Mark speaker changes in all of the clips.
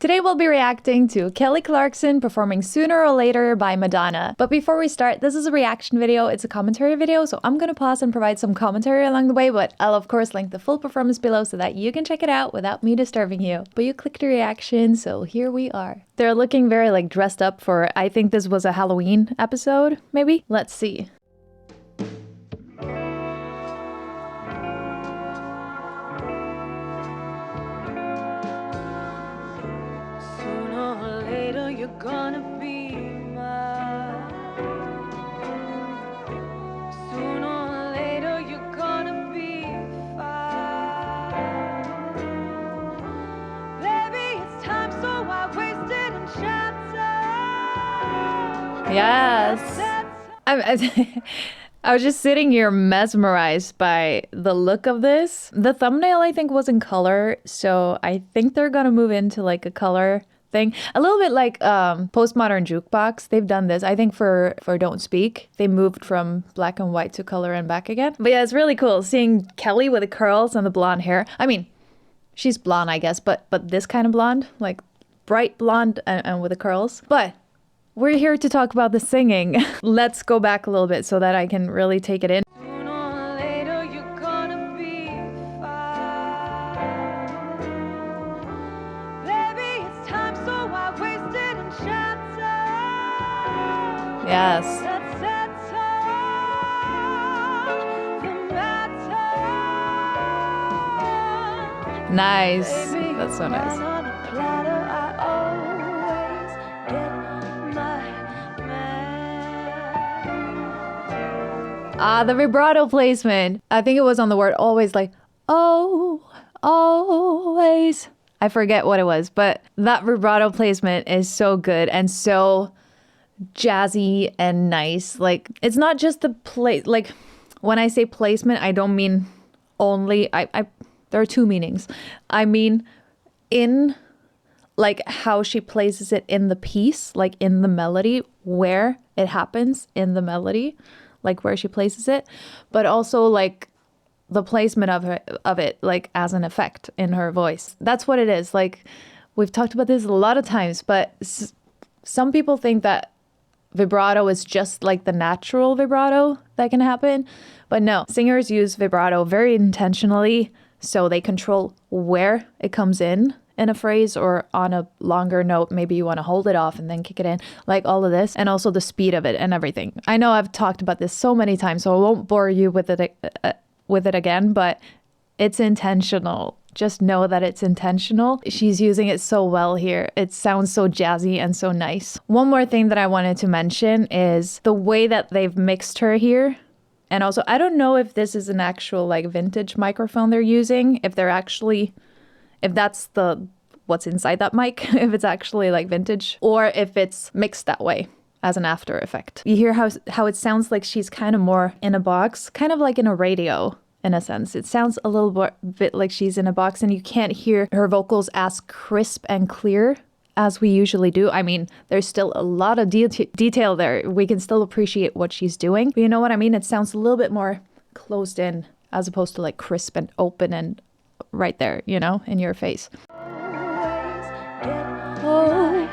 Speaker 1: Today we'll be reacting to Kelly Clarkson performing Sooner or Later by Madonna. But before we start, this is a reaction video, it's a commentary video, so I'm gonna pause and provide some commentary along the way, but I'll of course link the full performance below so that you can check it out without me disturbing you. But you clicked a reaction, so here we are. They're looking very like dressed up for, I think this was a Halloween episode, maybe? Let's see.
Speaker 2: You're gonna be mine. Sooner or later you're gonna be fine. Baby, it's time, so I wasted enchanted.
Speaker 1: Yes. I was just sitting here mesmerized by the look of this. The thumbnail I think was in color, so I think they're gonna move into like a color thing. A little bit like Postmodern Jukebox. They've done this, I think, for Don't Speak. They moved from black and white to color and back again. But yeah, it's really cool seeing Kelly with the curls and the blonde hair. I mean, she's blonde, I guess, but this kind of blonde, like bright blonde and with the curls. But we're here to talk about the singing. Let's go back a little bit so that I can really take it in. Yes. Nice. That's so nice. The vibrato placement. I think it was on the word always, like, oh, always. I forget what it was, but that vibrato placement is so good and so jazzy and nice. Like, it's not just the like when I say placement, I don't mean only there are two meanings. I mean in like how she places it in the piece, like in the melody, where it happens in the melody, like where she places it, but also like the placement of it like as an effect in her voice. That's what it is. Like, we've talked about this a lot of times, but some people think that vibrato is just like the natural vibrato that can happen. But no, singers use vibrato very intentionally, so they control where it comes in a phrase or on a longer note. Maybe you want to hold it off and then kick it in, like all of this, and also the speed of it and everything. I know I've talked about this so many times, so I won't bore you with it again, but it's intentional. Just know that it's intentional. She's using it so well here. It sounds so jazzy and so nice. One more thing that I wanted to mention is the way that they've mixed her here. And also, I don't know if this is an actual like vintage microphone they're using, if that's what's inside that mic, if it's actually like vintage, or if it's mixed that way as an after effect. You hear how it sounds like she's kind of more in a box, kind of like in a radio. In a sense, it sounds a little bit like she's in a box, and you can't hear her vocals as crisp and clear as we usually do. I mean, there's still a lot of detail there. We can still appreciate what she's doing, but you know what I mean? It sounds a little bit more closed in as opposed to like crisp and open and right there, you know, in your face. Oh.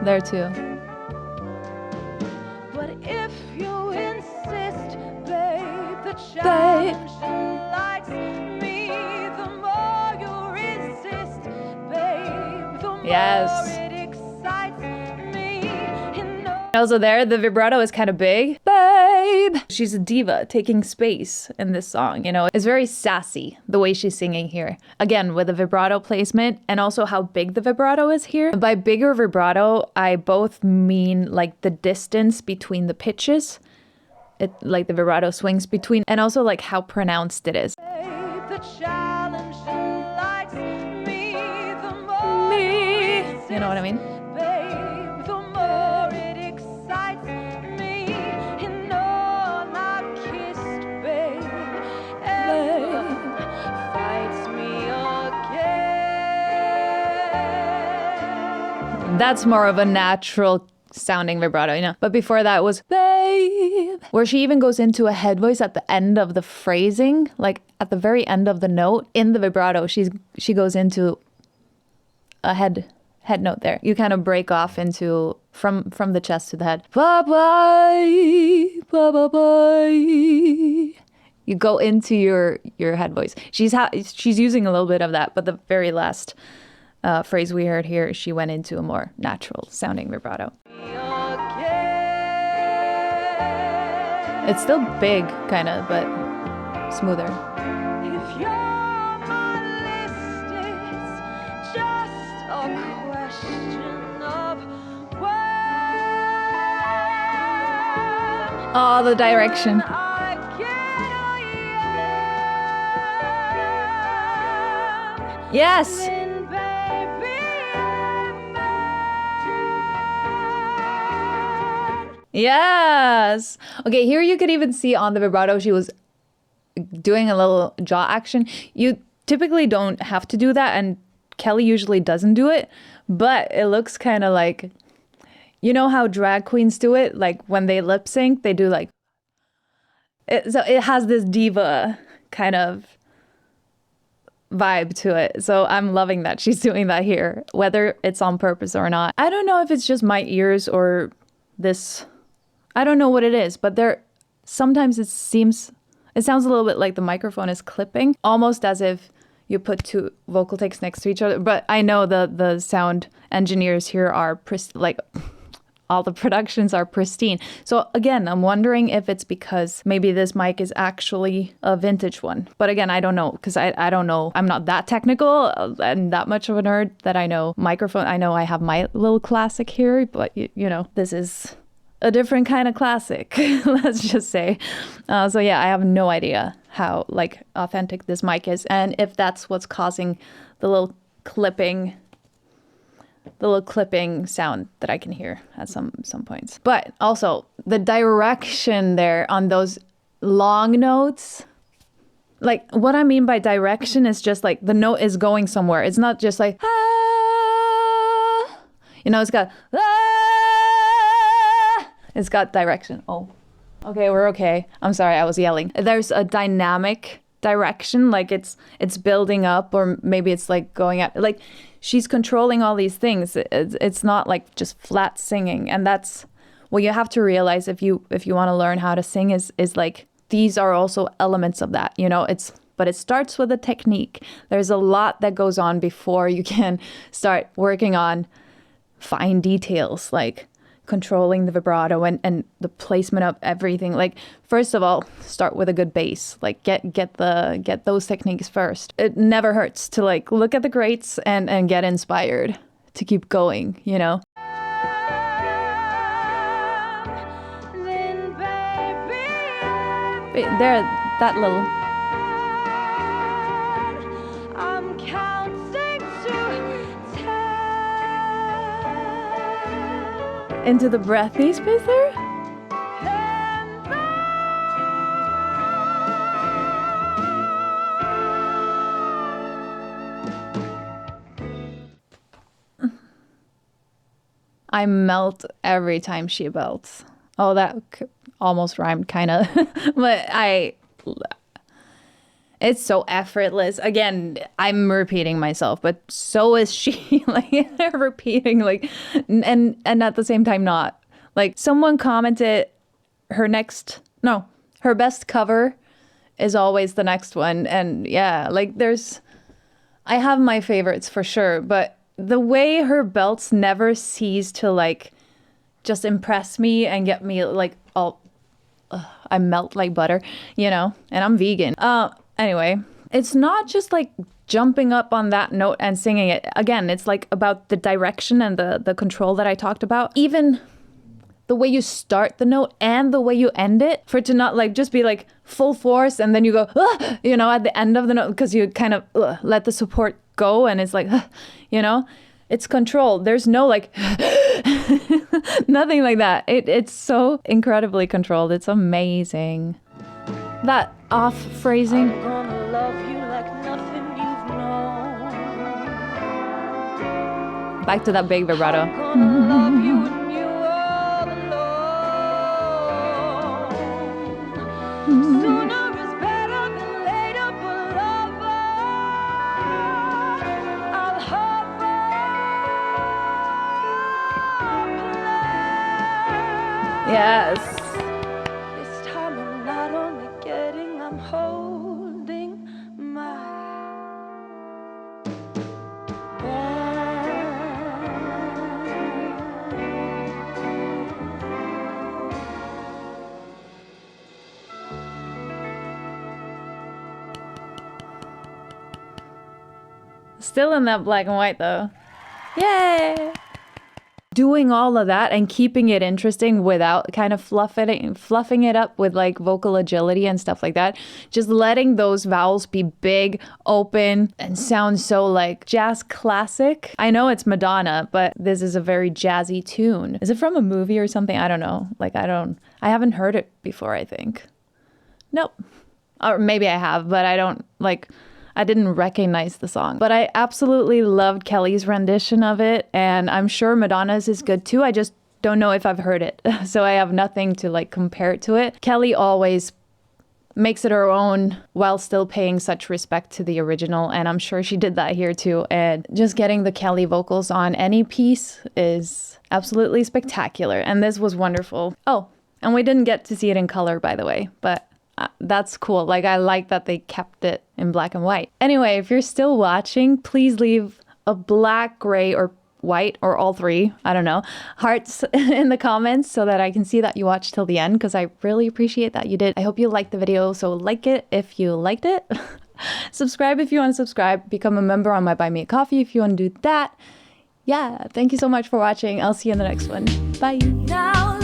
Speaker 1: There too.
Speaker 2: Challenge likes me, the more you resist, babe, the more it excites me.
Speaker 1: Also there, the vibrato is kind of big. Babe! She's a diva taking space in this song, you know. It's very sassy, the way she's singing here. Again, with the vibrato placement and also how big the vibrato is here. By bigger vibrato, I both mean like the distance between the pitches. It like the vibrato swings between, and also like how pronounced it is.
Speaker 2: The challenge likes me, the more
Speaker 1: you know what I mean?
Speaker 2: Babe, the more it excites me. And all I've kissed, babe, ever fights me again.
Speaker 1: That's more of a natural sounding vibrato, you know. But before that was babe, where she even goes into a head voice at the end of the phrasing, like at the very end of the note in the vibrato, she goes into a head note there. You kind of break off into from the chest to the head. Bye bye, bye bye bye. You go into your head voice. She's using a little bit of that, but the very last phrase we heard here, she went into a more natural sounding vibrato. It's still big, kind of, but smoother.
Speaker 2: If you're my list, it's just a question of when
Speaker 1: Oh, the direction.
Speaker 2: I get
Speaker 1: Yes.
Speaker 2: then, baby,
Speaker 1: Yes. Okay, here you could even see on the vibrato she was doing a little jaw action. You typically don't have to do that, and Kelly usually doesn't do it, but it looks kind of like, you know how drag queens do it? Like when they lip sync, they do like, so it has this diva kind of vibe to it. So I'm loving that she's doing that here, whether it's on purpose or not. I don't know if it's just my ears or this, I don't know what it is, but sometimes it sounds a little bit like the microphone is clipping, almost as if you put two vocal takes next to each other. But I know the sound engineers here are like all the productions are pristine. So again, I'm wondering if it's because maybe this mic is actually a vintage one. But again, I don't know, because I don't know. I'm not that technical and that much of a nerd that I know microphone. I know I have my little classic here, but you know, this is a different kind of classic, let's just say. So yeah, I have no idea how like authentic this mic is, and if that's what's causing the little clipping sound that I can hear at some points. But also the direction there on those long notes, like what I mean by direction is just like the note is going somewhere. It's not just like, ah, you know, it's got, ah, it's got direction. Oh, okay, we're okay. I'm sorry, I was yelling. There's a dynamic direction, like it's building up, or maybe it's like going out, like she's controlling all these things. It's not like just flat singing, and that's what you have to realize if you want to learn how to sing is like these are also elements of that, you know. But it starts with a technique. There's a lot that goes on before you can start working on fine details like controlling the vibrato and the placement of everything. Like, first of all, start with a good bass. Like get those techniques first. It never hurts to like look at the greats and get inspired to keep going, you know.
Speaker 2: then, baby,
Speaker 1: There, that little.
Speaker 2: I'm counting to 10.
Speaker 1: Into the breathy space there? I melt every time she belts. Oh, that almost rhymed, kind of. But it's so effortless. Again, I'm repeating myself, but so is she. Like, repeating, like, and at the same time not. Like, someone commented her best cover is always the next one. And yeah, like I have my favorites for sure, but the way her belts never cease to like just impress me and get me like all I melt like butter, you know, and I'm vegan. Anyway, it's not just like jumping up on that note and singing it. Again, it's like about the direction and the control that I talked about. Even the way you start the note and the way you end it, for it to not like just be like full force and then you go, you know, at the end of the note, because you kind of let the support go and it's like, you know, it's controlled. There's no like, nothing like that. It's so incredibly controlled. It's amazing. That off phrasing.
Speaker 2: I'm gonna love you like nothing you've known.
Speaker 1: Back to that big vibrato.
Speaker 2: I'm gonna love you when you're all alone. Sooner is better than later, but
Speaker 1: Yes.
Speaker 2: This time I'm not only getting, I'm holding my
Speaker 1: Still in that black and white though. Yay! Doing all of that and keeping it interesting without kind of fluffing it up with like vocal agility and stuff like that. Just letting those vowels be big, open, and sound so like jazz classic. I know it's Madonna, but this is a very jazzy tune. Is it from a movie or something? I don't know. Like I haven't heard it before, I think. Nope. Or maybe I have, but I didn't recognize the song. But I absolutely loved Kelly's rendition of it, and I'm sure Madonna's is good too. I just don't know if I've heard it, so I have nothing to like compare it to it. Kelly always makes it her own while still paying such respect to the original, and I'm sure she did that here too. And just getting the Kelly vocals on any piece is absolutely spectacular, and this was wonderful. Oh, and we didn't get to see it in color, by the way, but that's cool. Like, I like that they kept it in black and white. Anyway, if you're still watching, please leave a black, gray, or white, or all three, I don't know, hearts in the comments so that I can see that you watched till the end, because I really appreciate that you did. I hope you liked the video, so like it if you liked it. Subscribe if you want to subscribe. Become a member on my Buy Me a Coffee if you want to do that. Yeah, thank you so much for watching. I'll see you in the next one. Bye.
Speaker 2: now.